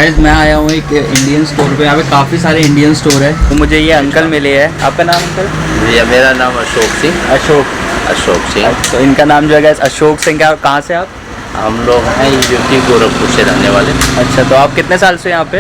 Guys मैं आया हूँ एक इंडियन स्टोर पे। यहाँ पे काफ़ी सारे इंडियन स्टोर है। तो मुझे ये अंकल मिले हैं। आपका नाम अंकल? भैया मेरा नाम अशोक सिंह। अशोक सिंह। तो इनका नाम जो है गाइस अशोक सिंह। क्या कहाँ से आप? हम लोग हैं यूपी गोरखपुर से रहने वाले। अच्छा, तो आप कितने साल से यहाँ पे?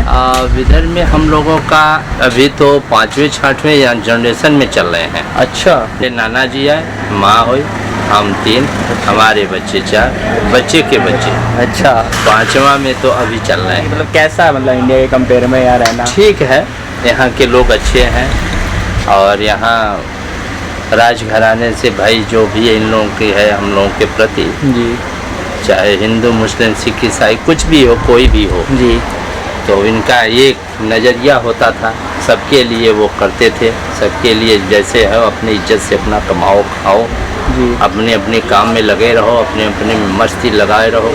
इधर में हम लोगों का अभी तो 5वें 6वें जनरेशन में चल रहे हैं। अच्छा। ये नाना जी है, माँ हुई, हम 3, हमारे बच्चे 4, बच्चे के बच्चे। अच्छा। 5वां में तो अभी चल रहे हैं। मतलब कैसा है, मतलब इंडिया के कंपेयर में यहाँ रहना? ठीक है, यहाँ के लोग अच्छे हैं और यहाँ राजघराने से भाई जो भी इन लोगों की है हम लोगों के प्रति जी, चाहे हिंदू मुस्लिम सिख ईसाई कुछ भी हो, कोई भी हो जी, तो इनका एक नज़रिया होता था, सबके लिए वो करते थे। सबके लिए जैसे है अपनी इज्जत से अपना कमाओ खाओ, जी, अपने अपने काम में लगे रहो, अपने अपने में मस्ती लगाए रहो।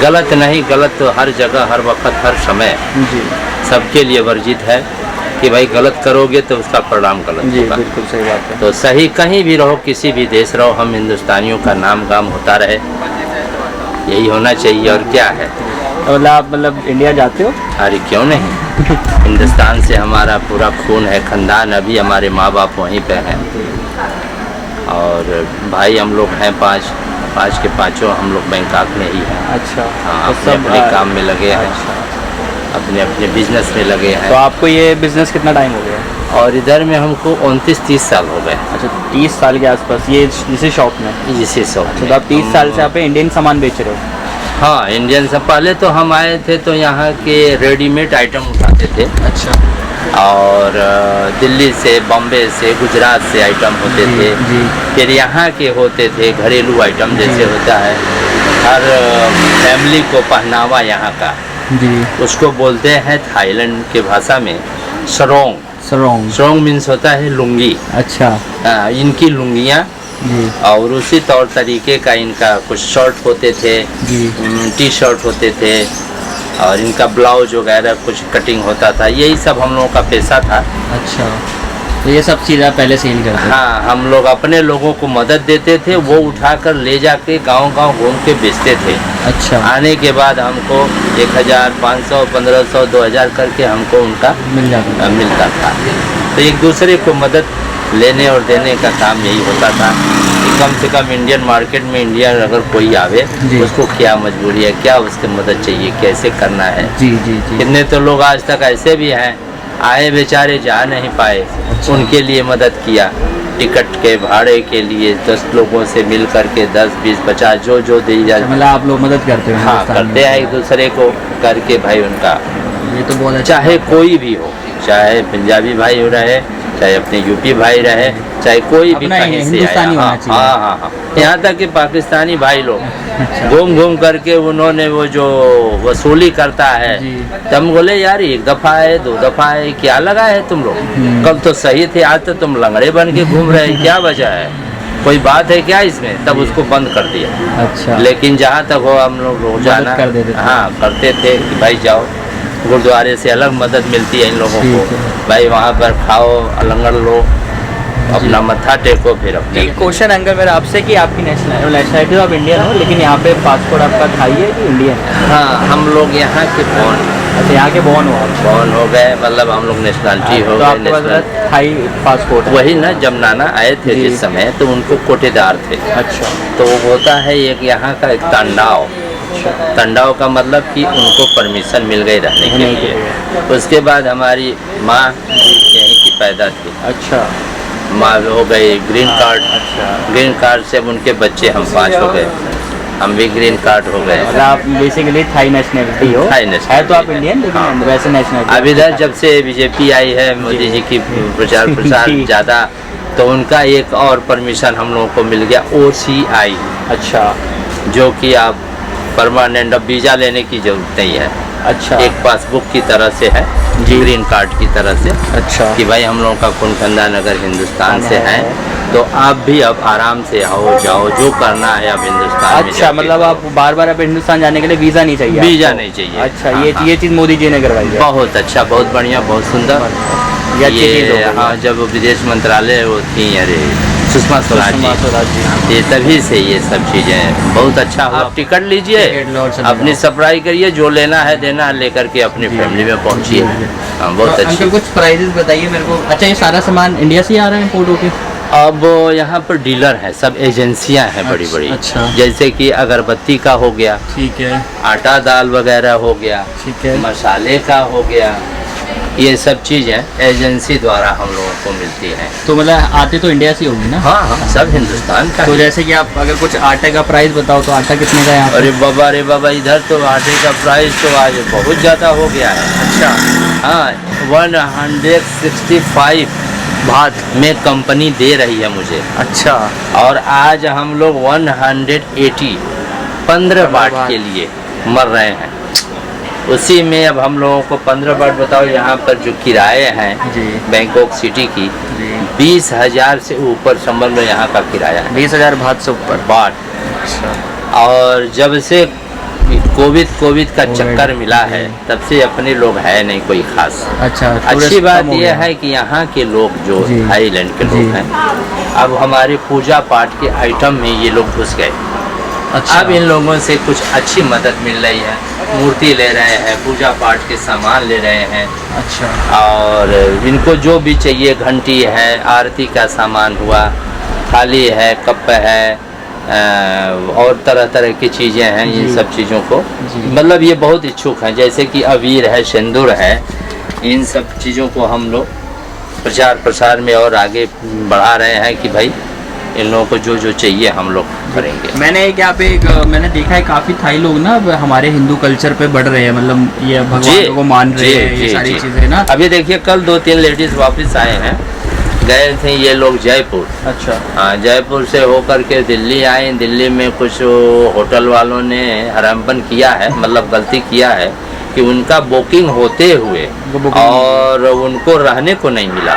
गलत नहीं, गलत तो हर जगह हर वक्त हर समय जी, सबके लिए वर्जित है कि भाई गलत करोगे तो उसका परिणाम गलत जी, होगा। बिल्कुल सही बात है। तो सही कहीं भी रहो, किसी भी देश रहो, हम हिंदुस्तानियों का नाम गाम होता रहे, यही होना चाहिए। और क्या है, तो मतलब आप मतलब इंडिया जाते हो? अरे क्यों नहीं, हिंदुस्तान से हमारा पूरा खून है, खानदान, अभी हमारे माँ बाप वहीं पे हैं और भाई हम लोग हैं 5 के 5 हम लोग बैंकॉक में ही हैं। अच्छा। हाँ, तो अपने अपने काम में लगे हैं, अपने अपने बिजनेस में लगे तो हैं। आपको ये बिजनेस कितना टाइम हो गया? और इधर में हमको 29-30 साल हो गए। अच्छा, 30 साल के आसपास ये इसी शॉप में? इसी शॉप में। तो आप 30 साल से आप इंडियन सामान बेच रहे हो? हाँ, इंडियन से पहले तो हम आए थे तो यहाँ के रेडीमेड आइटम उठाते थे। अच्छा। और दिल्ली से, बॉम्बे से, गुजरात से आइटम होते जी, थे। जी। फिर यहाँ के होते थे घरेलू आइटम, जैसे होता है हर फैमिली को पहनावा यहाँ का, जी। उसको बोलते हैं थाईलैंड के भाषा में सरोंग। सरोंग मीन्स होता है लुंगी। अच्छा। इनकी लुंगियाँ जी, और उसी तौर तरीके का इनका कुछ शर्ट होते थे, जी, टी शर्ट होते थे और इनका ब्लाउज वगैरह कुछ कटिंग होता था। यही सब हम लोगों का पेशा था। अच्छा। तो ये सब चीज़ आप पहले सेल करते थे? हाँ, हम लोग अपने लोगों को मदद देते थे, वो उठाकर ले जाके गांव-गांव घूम के बेचते थे। अच्छा। आने के बाद हमको 1000, 500, 1500, 2000 करके हमको उनका मिलता था। तो एक दूसरे को मदद लेने और देने का काम यही होता था कि कम से कम इंडियन मार्केट में इंडियन अगर कोई आवे, उसको क्या मजबूरी है, क्या उसकी मदद चाहिए, कैसे करना है। जी, जी, जी। कितने तो लोग आज तक ऐसे भी हैं, आए बेचारे जा नहीं पाए। अच्छा। उनके लिए मदद किया, टिकट के भाड़े के लिए 10 लोगों से मिल करके 10, 20, 50 जो दी जाए। मतलब आप लोग मदद करते हो? हाँ, करते हैं एक दूसरे को करके भाई उनका। ये तो बहुत अच्छा। चाहे कोई भी हो, चाहे पंजाबी भाई हो रहे, चाहे अपने यूपी भाई रहे, चाहे कोई भी कहीं से आया। हाँ, यहाँ तक कि पाकिस्तानी भाई लोग घूम घूम करके उन्होंने वो जो वसूली करता है, तुम बोले यार 1 दफ़ा है 2 दफ़ा है, क्या लगा है तुम लोग, कल तो सही थे, आज तो तुम लंगड़े बन के घूम रहे हैं, क्या वजह है, कोई बात है क्या इसमें? तब उसको बंद कर दिया। अच्छा। लेकिन जहाँ तक हो हम लोग रोजाना हाँ करते थे कि भाई जाओ, गुरुद्वारे से अलग मदद मिलती है इन लोगों को, भाई वहाँ पर खाओ, लंगर लो, अपना मत्था टेको, फिर अपने। एक क्वेश्चन अंकल मेरा आपसे कि आपकी नेशनलिटी तो आप इंडियन हो, लेकिन यहाँ पे पासपोर्ट आपका थाई है कि इंडियन? हाँ, हम लोग यहाँ के बॉर्न। अच्छा, यहाँ के बॉर्न हो आप? बॉर्न हो गए, मतलब हम लोग नेशनलिटी हो तो गए। आपके पास थाई पासपोर्ट है? वही ना, जब नाना आए थे जिस समय तो उनको कोटेदार थे। अच्छा। तो वो होता है एक यहाँ का एक तांडाव। तंडाव का मतलब कि उनको परमिशन मिल गई रहने के लिए। उसके बाद हमारी माँ यहीं की पैदा थी। अच्छा। माँ हो गई ग्रीन कार्ड। अच्छा। ग्रीन कार्ड से उनके बच्चे हम 5 हो गए, हम भी ग्रीन कार्ड हो गए। मतलब आप बेसिकली थाई नेशनलिटी हो? थाई नेशनलिटी है तो आप इंडियन, लेकिन वैसे नेशनलिटी। अब इधर जब से बीजेपी आई है, मोदी जी की प्रचार ज़्यादा, तो उनका एक और परमिशन हम लोगों को मिल गया, OCI। अच्छा। जो कि आप परमानेंट, अब वीज़ा लेने की जरूरत नहीं है। अच्छा। एक पासबुक की तरह से है, ग्रीन कार्ड की तरह से। अच्छा। कि भाई हम लोगों का खून खानदान अगर हिंदुस्तान से है तो आप भी अब आराम से आओ जाओ, जो करना है अब हिंदुस्तान में। अच्छा, मतलब आप बार अब हिंदुस्तान जाने के लिए वीज़ा नहीं चाहिए? वीज़ा नहीं चाहिए। अच्छा। ये चीज़ मोदी जी ने करवाई है? बहुत अच्छा, बहुत बढ़िया, बहुत सुंदर। ये हाँ, जब विदेश मंत्रालय वो थी, अरे सुषमा स्वराज सुषमा स्वराज जी। ये तभी से ये सब चीज़ें बहुत अच्छा हुआ। आप टिकट लीजिए, टिकट लो और चले अपनी जाओ। सप्लाई करिए, जो लेना है देना है लेकर के अपनी फैमिली में पहुंचिए। हाँ, बहुत तो अच्छी। अंकल कुछ प्राइजेस बताइए मेरे को। अच्छा, ये सारा सामान इंडिया से ही आ रहा है इम्पोर्ट होके? अब यहाँ पर डीलर है, सब एजेंसियां हैं बड़ी बड़ी। अच्छा। जैसे कि अगरबत्ती का हो गया, ठीक है, आटा दाल वगैरह हो गया, ठीक है। मसाले का हो गया, ये सब चीज़ें एजेंसी द्वारा हम लोगों को मिलती हैं। तो मतलब आते तो इंडिया से ही होगी ना? हाँ हाँ, सब हिंदुस्तान का तो है। जैसे कि आप अगर कुछ आटे का प्राइस बताओ तो आटा कितने का है यहाँ पे? अरे बाबा, इधर तो आटे का प्राइस तो आज बहुत ज़्यादा हो गया है। अच्छा, हाँ, 165 भात में कंपनी दे रही है मुझे। अच्छा, और आज हम लोग 180 15 बाट के लिए मर रहे हैं। उसी में अब हम लोगों को 15 बाट बताओ, यहाँ पर जो किराए हैं जी बैंकॉक सिटी की, जी। 20,000 से ऊपर समझ लो यहाँ का किराया है 20,000 भात से ऊपर। बाट। अच्छा, और जब से कोविड का चक्कर मिला है जी। तब से अपने लोग है नहीं कोई खास। अच्छा, अच्छी बात यह है कि यहाँ के लोग जो जी। थाईलैंड के जी। लोग हैं, अब हमारे पूजा पाठ के आइटम में ये लोग घुस गए। अच्छा, अब इन लोगों से कुछ अच्छी मदद मिल रही है, मूर्ति ले रहे हैं, पूजा पाठ के सामान ले रहे हैं, अच्छा, और इनको जो भी चाहिए, घंटी है, आरती का सामान हुआ, थाली है, कप है, और तरह तरह की चीज़ें हैं। इन जी। सब चीज़ों को जी। मतलब ये बहुत इच्छुक हैं, जैसे कि अबीर है, सिंदूर है, इन सब चीज़ों को हम लोग प्रचार प्रसार में और आगे बढ़ा रहे हैं कि भाई इन लोगों को जो जो चाहिए हम लोग करेंगे। मैंने एक यहाँ पे मैंने देखा है काफ़ी थाई लोग ना अब हमारे हिंदू कल्चर पे बढ़ रहे हैं, मतलब ये भगवान को मान रहे हैं, ये सारी चीज़ें ना। अभी देखिए कल 2-3 लेडीज वापस आए हैं, गए थे ये लोग जयपुर। अच्छा, हाँ, जयपुर से होकर के दिल्ली आए। दिल्ली में कुछ होटल वालों ने हरामपन किया है, मतलब गलती किया है कि उनका बुकिंग होते हुए और उनको रहने को नहीं मिला,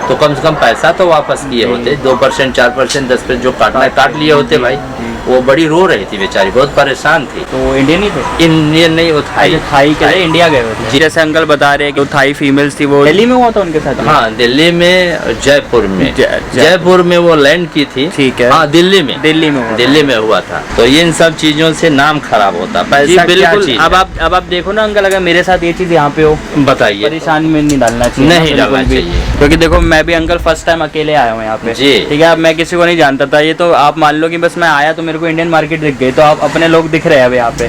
तो कम से कम पैसा तो वापस किए होते। 2% 4% 10% जो काटना काट लिए होते भाई। वो बड़ी रो रही थी बेचारी, बहुत परेशान थी। तो इंडियन ही थे? इंडियन नहीं, वो थाई। थाई के इंडिया गए हुए थे। जैसे अंकल बता रहे हैं कि थाई फीमेल्स थी, वो दिल्ली में हुआ था उनके साथ? हाँ, दिल्ली में, जयपुर में। जयपुर में वो लैंड की थी। ठीक है। हाँ, दिल्ली में दिल्ली में हुआ था। तो इन सब चीजों से नाम खराब होता। पैसा क्या चीज है? अब आप देखो ना अंकल, अगर मेरे साथ ये चीज़ यहाँ पे हो, बताइए। परेशानी में नहीं डालना चाहिए, नहीं डालना चाहिए। क्योंकि देखो मैं भी अंकल फर्स्ट टाइम अकेले आया हूँ यहाँ पे। जी। ठीक है, अब मैं किसी को नहीं जानता था, ये तो आप मान लो कि बस मैं आया तो मेरे को इंडियन मार्केट दिख गई, तो आप अपने लोग दिख रहे हैं अब यहाँ पे।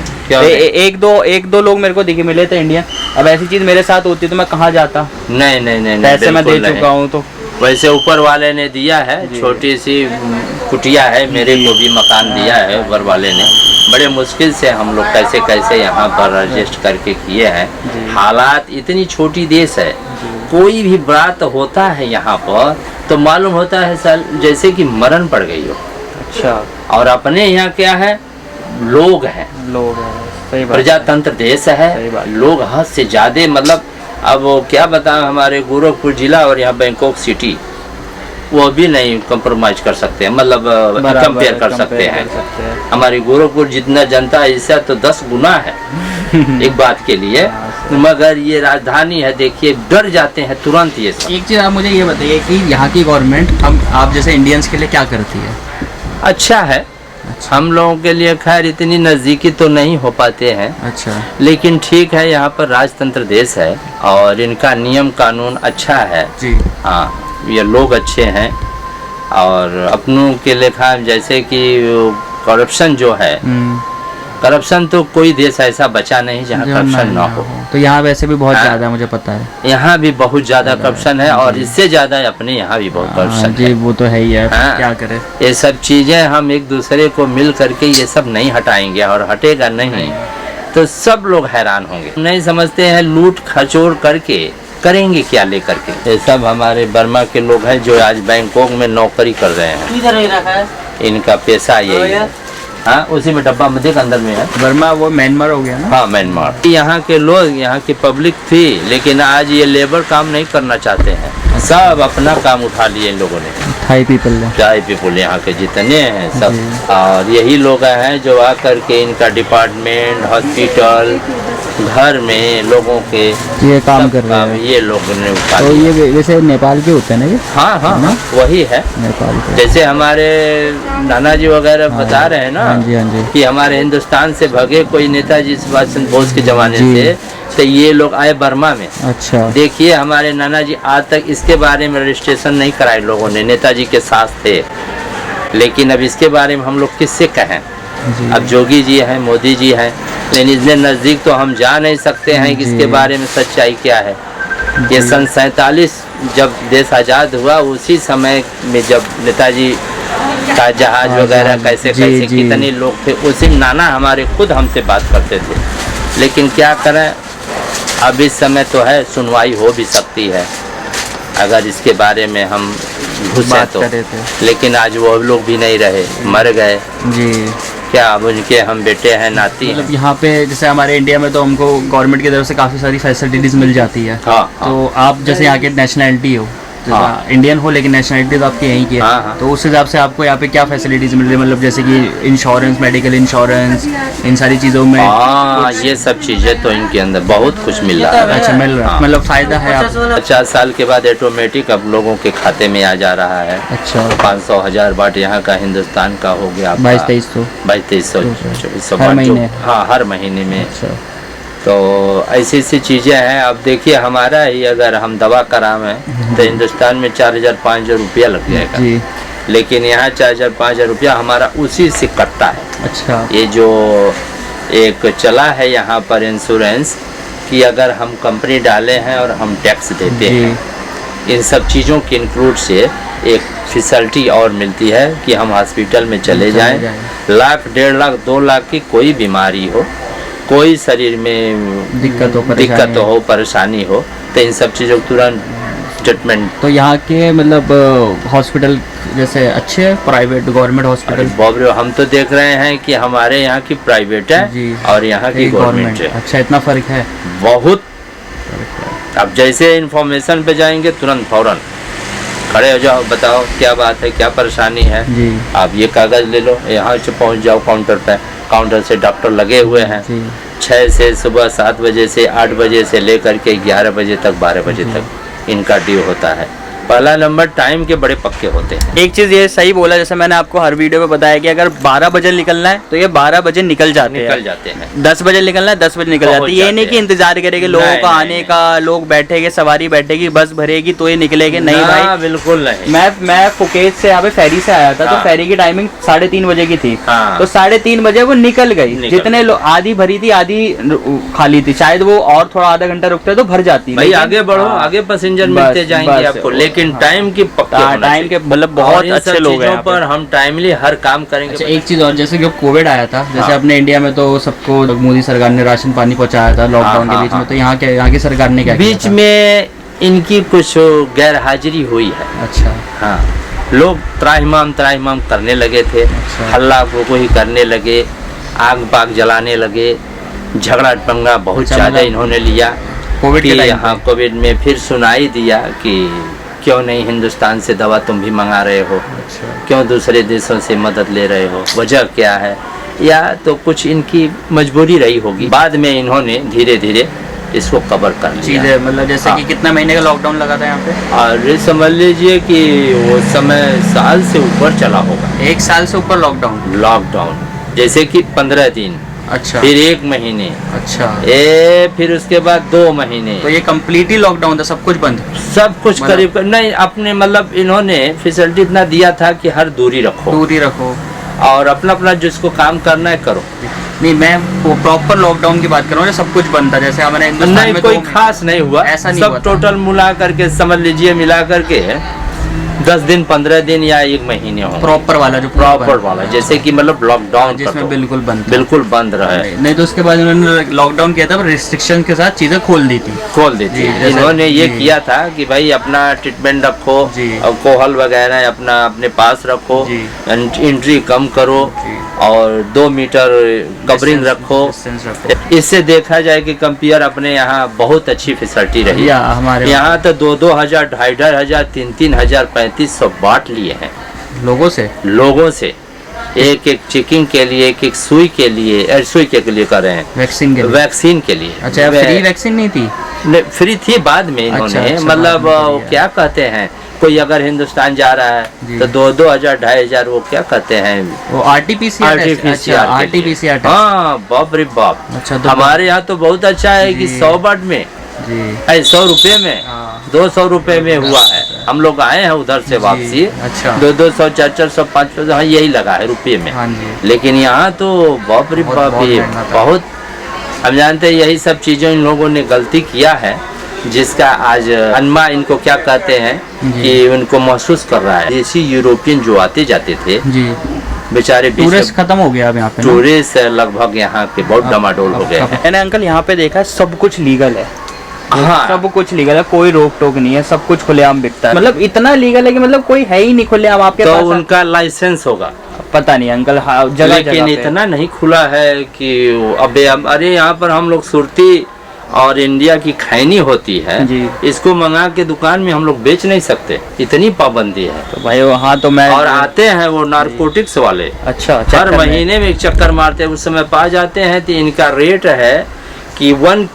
एक दो लोग मेरे को दिखे मिले थे इंडियन। अब ऐसी चीज मेरे साथ होती तो मैं कहाँ जाता? नहीं, पैसे मैं दे चुका हूँ। तो वैसे ऊपर वाले ने दिया है, छोटी सी कुटिया है, मेरे को भी मकान दिया है ऊपर वाले ने। बड़े मुश्किल से हम लोग कैसे कैसे यहाँ पर एडजस्ट करके किए हैं। हालात, इतनी छोटी देश है, कोई भी बात होता है यहाँ पर तो मालूम होता है सर जैसे कि मरण पड़ गई हो। अच्छा, और अपने यहाँ क्या है, लोग हैं, सही बात, प्रजातंत्र देश सही है, बात। लोग हद से ज्यादा, मतलब अब वो क्या बताएं, हमारे गोरखपुर जिला और यहाँ बैंकॉक सिटी वो भी नहीं कंप्रोमाइज कर सकते हैं, मतलब कंपेयर कर सकते हैं। हमारी गोरखपुर जितना जनता है इससे तो 10 गुना है एक बात के लिए, मगर ये राजधानी है, देखिए डर जाते हैं तुरंत ये सब। एक चीज़ आप मुझे ये बताइए कि यहाँ की गवर्नमेंट हम आप जैसे इंडियंस के लिए क्या करती है? अच्छा है, हम लोगों के लिए खैर इतनी नज़दीकी तो नहीं हो पाते हैं। अच्छा, लेकिन ठीक है, यहाँ पर राजतंत्र देश है और इनका नियम कानून अच्छा है जी। हाँ, ये लोग अच्छे हैं और अपनों के लेखा जैसे कि करप्शन जो है, करप्शन तो कोई देश ऐसा बचा नहीं जहाँ करप्शन ना हो। तो यहाँ वैसे भी बहुत ज़्यादा है, मुझे पता है। यहाँ भी बहुत ज़्यादा करप्शन है और इससे ज़्यादा अपने यहाँ भी बहुत करप्शन जी, है। वो तो है ही है। हाँ। क्या करें, ये सब चीज़ें हम एक दूसरे को मिल करके ये सब नहीं हटाएंगे और हटेगा नहीं तो सब लोग हैरान होंगे। नहीं समझते हैं, लूट खचोर करके करेंगे क्या लेकर के। ये सब हमारे बर्मा के लोग हैं जो आज बैंकॉक में नौकरी कर रहे हैं। किधर रखा है? इनका पेशा यही है। हाँ, उसी में डब्बा मध्य के अंदर में है। बर्मा वो म्यांमार हो गया ना? हाँ, म्यांमार। यहाँ के लोग, यहाँ की पब्लिक थी, लेकिन आज ये लेबर काम नहीं करना चाहते हैं, सब अपना काम उठा लिए इन लोगों ने। थाई पीपल चाय पीपल यहाँ के जितने हैं सब, और यही लोग हैं जो आकर के इनका डिपार्टमेंट, हॉस्पिटल, घर में लोगों के ये काम कर रहे हैं, ये लोगों ने उठा तो लिया। ये वैसे नेपाल के होते हैं ना ये? हाँ हाँ हाँ, वही है नेपाल के। जैसे हमारे नाना जी वगैरह बता रहे हैं ना, हाँ जी, हाँ जी। कि हमारे हिंदुस्तान से भगे कोई नेताजी सुभाष चंद्र बोस के जमाने जी। से, तो ये लोग आए बर्मा में। अच्छा। देखिए हमारे नाना जी आज तक इसके बारे में रजिस्ट्रेशन नहीं कराए लोगों ने, नेताजी के साथ थे, लेकिन अब इसके बारे में हम लोग किससे कहें? जी। अब जोगी जी हैं, मोदी जी हैं, लेकिन इतने नज़दीक तो हम जा नहीं सकते हैं कि इसके बारे में सच्चाई क्या है। ये सन 47 जब देश आज़ाद हुआ, उसी समय में जब नेताजी का जहाज वगैरह कैसे कैसे कितने लोग थे, उसी नाना हमारे खुद हमसे बात करते थे। लेकिन क्या करें, अब इस समय तो है, सुनवाई हो भी सकती है अगर इसके बारे में हम घुसे तो, लेकिन आज वो लोग भी नहीं रहे, मर गए जी। क्या अब उनके हम बेटे हैं, नाती हैं। मतलब यहाँ पे जैसे हमारे इंडिया में तो हमको गवर्नमेंट की तरफ से काफ़ी सारी फैसिलिटीज़ मिल जाती है। हाँ, तो आप जैसे यहाँ के नेशनैलिटी हो, हाँ। इंडियन हो लेकिन नेशनैलिटी तो आपकी यहीं की है। हाँ, हाँ। तो उस हिसाब से आपको यहाँ पे क्या फैसिलिटीज़ मिल रही है, मतलब जैसे कि इंश्योरेंस, मेडिकल इंश्योरेंस, इन सारी चीज़ों में? हाँ, ये सब चीज़ें तो इनके अंदर बहुत कुछ मिल रहा है। अच्छा, मिल रहा है, मतलब फ़ायदा है। आप 50 साल के बाद ऑटोमेटिक अब लोगों के खाते में आ जा रहा है। अच्छा, 500,000 बाट यहाँ का, हिंदुस्तान का हो गया 2200-2300 2200 हर महीने। हाँ, हर महीने में। अच्छा। तो ऐसी ऐसी चीज़ें हैं। अब देखिए हमारा ही अगर हम दवा करावें तो हिंदुस्तान में 4,000-5,000 रुपया लग जाएगा जी। लेकिन यहाँ 4,000-5,000 रुपया हमारा उसी से कटता है। अच्छा। ये जो एक चला है यहाँ पर इंश्योरेंस कि अगर हम कंपनी डाले हैं और हम टैक्स देते हैं, इन सब चीज़ों के इंक्लूड से एक फैसिलिटी और मिलती है कि हम हॉस्पिटल में चले जाएं, लाख, 1.5 लाख, 2 लाख की कोई बीमारी हो, कोई शरीर में दिक्कत हो, परेशानी हो, तो इन सब चीज़ों को तुरंत ट्रीटमेंट। तो यहाँ के मतलब हॉस्पिटल जैसे अच्छे हैं, प्राइवेट गवर्नमेंट हॉस्पिटल? बाबरे, हम तो देख रहे हैं कि हमारे यहाँ की प्राइवेट है और यहाँ की गवर्नमेंट है। अच्छा, इतना फ़र्क है? बहुत। अब जैसे इंफॉर्मेशन पे जाएंगे तुरंत फौरन खड़े हो जाओ, बताओ क्या बात है, क्या परेशानी है जी। आप ये कागज़ ले लो, यहाँ से पहुँच जाओ काउंटर पे। काउंटर से डॉक्टर लगे हुए हैं 6 से सुबह 7 बजे से 8 बजे से लेकर के 11 बजे तक, 12 बजे तक इनका ड्यू होता है। पहला नंबर टाइम के बड़े पक्के होते हैं। एक चीज़ ये सही बोला, जैसे मैंने आपको हर वीडियो में बताया कि अगर 12 बजे निकलना है तो ये 12 बजे निकल जाते हैं। 10 बजे निकलना है 10 बजे निकल जाते हैं। ये नहीं कि इंतजार करेंगे लोगों का आने का, लोग बैठेंगे, सवारी बैठेगी, बस भरेगी तो ये निकलेंगे, नहीं भाई, बिल्कुल नहीं। मैं फुकेत से यहाँ पे फेरी से आया था, तो फेरी की टाइमिंग 3:30 बजे की थी, तो 3:30 बजे वो निकल गई। जितने लोग, आधी भरी थी आधी खाली थी, शायद वो और थोड़ा आधा घंटा रुकते तो भर जाती। भाई आगे बढ़ो, आगे पैसेंजर मिलते जाएंगे आपको, लेकिन टाइम की टाइम के मतलब बहुत अच्छे लोग हैं पर हम टाइमली हर काम करेंगे। अच्छा, एक चीज और, जैसे कि कोविड आया था, जैसे अपने इंडिया में तो सबको मोदी सरकार ने राशन पानी पहुंचाया था लॉकडाउन के बीच में, तो यहाँ की सरकार ने क्या बीच में इनकी कुछ गैर हाजिरी हुई है। अच्छा। हाँ, लोग त्राहिमाम करने लगे थे, हल्ला को ही करने लगे, आग बाग जलाने लगे, झगड़ा पंगा बहुत ज्यादा इन्होंने लिया कोविड के टाइम। हाँ, कोविड में फिर सुनाई दिया कि क्यों नहीं हिंदुस्तान से दवा तुम भी मंगा रहे हो, क्यों दूसरे देशों से मदद ले रहे हो, वजह क्या है, या तो कुछ इनकी मजबूरी रही होगी। बाद में इन्होंने धीरे धीरे इसको कवर कर लिया। मतलब जैसे कि कितना महीने का लॉकडाउन लगा था यहाँ पे? और समझ लीजिए कि वो समय साल से ऊपर चला होगा। 1 साल से ऊपर लॉकडाउन, जैसे कि 15 दिन। अच्छा। फिर 1 महीने। अच्छा। फिर उसके बाद 2 महीने। तो ये कम्प्लीटली लॉकडाउन था, सब कुछ बंद? सब कुछ करीब नहीं, अपने मतलब इन्होंने फैसिलिटी इतना दिया था कि हर दूरी रखो और अपना जिसको काम करना है करो। नहीं, मैं प्रॉपर लॉकडाउन की बात कर रहा हूँ, सब कुछ बंद था। जैसे हमारे हिंदुस्तान में कोई खास नहीं हुआ, ऐसा नहीं सब हुआ टोटल मिला करके समझ लीजिए, मिला करके 10 दिन 15 दिन या 1 महीने हो, प्रॉपर वाला जो प्रॉपर वाला, जैसे कि मतलब लॉकडाउन जिसमें बिल्कुल बंद था। बिल्कुल बंद रहे। नहीं तो उसके बाद उन्होंने लॉकडाउन किया था, रिस्ट्रिक्शन के साथ चीजें खोल दी थी। इन्होंने ये किया था कि भाई अपना ट्रीटमेंट रखो, अल्कोहल वगैरह अपना अपने पास रखो, एंट्री कम करो और 2 मीटर कवरिंग रखो। इससे देखा जाए कि कंपेयर अपने यहाँ बहुत अच्छी फैसिलिटी रही। हमारे यहाँ तो 2-2 हजार, 2,500, 3,000, 3,000, 3,500 बांट लिए हैं लोगों से एक चेकिंग के लिए, एक सुई के लिए, सुई के लिए कर रहे हैं, वैक्सीन के लिए। अच्छा, फ्री वैक्सीन नहीं थी? फ्री थी बाद में इन्होंने, मतलब क्या कहते हैं, कोई अगर हिंदुस्तान जा रहा है तो 2-2 हजार, 2,500 वो क्या कहते हैं, वो आरटीपीसीआर। हाँ, बाप रे बाप। अच्छा, तो हमारे यहाँ तो बहुत अच्छा है कि 100 बाट में, 100 रुपए में, 200 रुपए में हुआ है। हम लोग आए हैं उधर से वापसी। अच्छा, 200, 400, 500, हाँ यही लगा है रुपये में। लेकिन यहाँ तो बाप रे बाप, बहुत हम जानते हैं यही सब चीजों इन लोगों ने गलती किया है, जिसका आज अनमा इनको क्या कहते हैं कि उनको महसूस कर रहा है। देसी यूरोपियन जो आते जाते थे बेचारे, टूरिस्ट खत्म हो गया अब यहाँ पे। टूरिस्ट लगभग यहाँ पे बहुत डमाडोल हो गए हैं। मैंने अंकल यहाँ पे देखा सब कुछ लीगल है। हाँ, सब कुछ लीगल है, कोई रोक टोक नहीं है, सब कुछ खुलेआम बिकता है। मतलब इतना लीगल है कि मतलब कोई है ही नहीं खुलेआम आपके तो पास। उनका लाइसेंस होगा, पता नहीं अंकल। हाँ, जगह लेकिन इतना नहीं खुला है कि अबे अरे यहाँ पर हम लोग सुरती और इंडिया की खैनी होती है, इसको मंगा के दुकान में हम लोग बेच नहीं सकते, इतनी पाबंदी है। तो भाई वहाँ तो मैं, और आते हैं वो नारकोटिक्स वाले, अच्छा, हर महीने में एक चक्कर मारते हैं, उस समय पा जाते हैं। तो इनका रेट है कि 1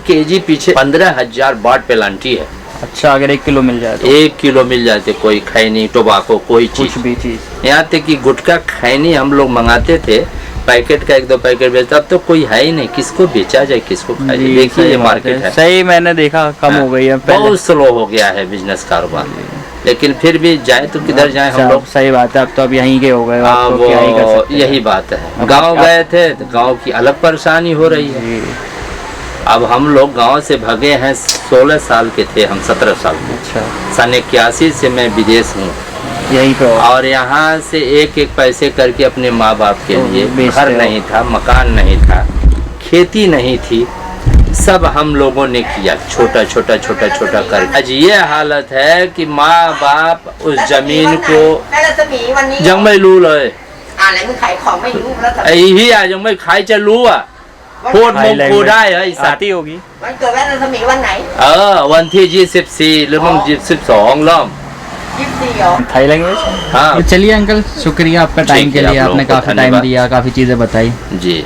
kg पीछे 15,000 बाट पेनल्टी है। अच्छा, अगर 1 किलो मिल जाए तो 1 किलो मिल जाते, कोई खैनी, टोबाको, कोई चीज, कुछ भी चीज। यहाँ तक कि गुटखा खैनी हम लोग मंगाते थे, पैकेट का 1-2 पैकेट बेचता, अब तो कोई है ही नहीं, किसको बेचा जाए, किसको खाया जाए। देखिए ये मार्केट है, सही मैंने देखा कम हो गई है, बहुत स्लो हो गया है बिजनेस कारोबार। लेकिन फिर भी जाए तो किधर जाए हम लोग। सही बात है, अब तो अब यहीं के हो गए, यही बात है। गांव गए थे तो गांव की अलग परेशानी हो रही है। अब हम लोग गांव से भगे हैं, 16 साल के थे हम, 17 साल के। अच्छा, सन 81 से मैं विदेश हूँ यहीं पे, और यहाँ से एक पैसे करके अपने माँ बाप के लिए, घर नहीं था, मकान नहीं था, खेती नहीं थी, सब हम लोगों ने किया, छोटा छोटा कर। आज ये हालत है कि माँ बाप उस जमीन को जंग में लू ले, यही आ जंग में खाई च लू आ,พูดมงกูได้เหรอไอ้สัตว์ होगी। วันเกิดแม่รัศมีวันไหน วันที่ 24 หรือมั่ง 22 รอบ 24 เหรอ थाई लैंग्वेज। हाँ, चलिए अंकल, शुक्रिया आपका टाइम के लिए, आपने काफी टाइम दिया, काफी चीजें बताई जी।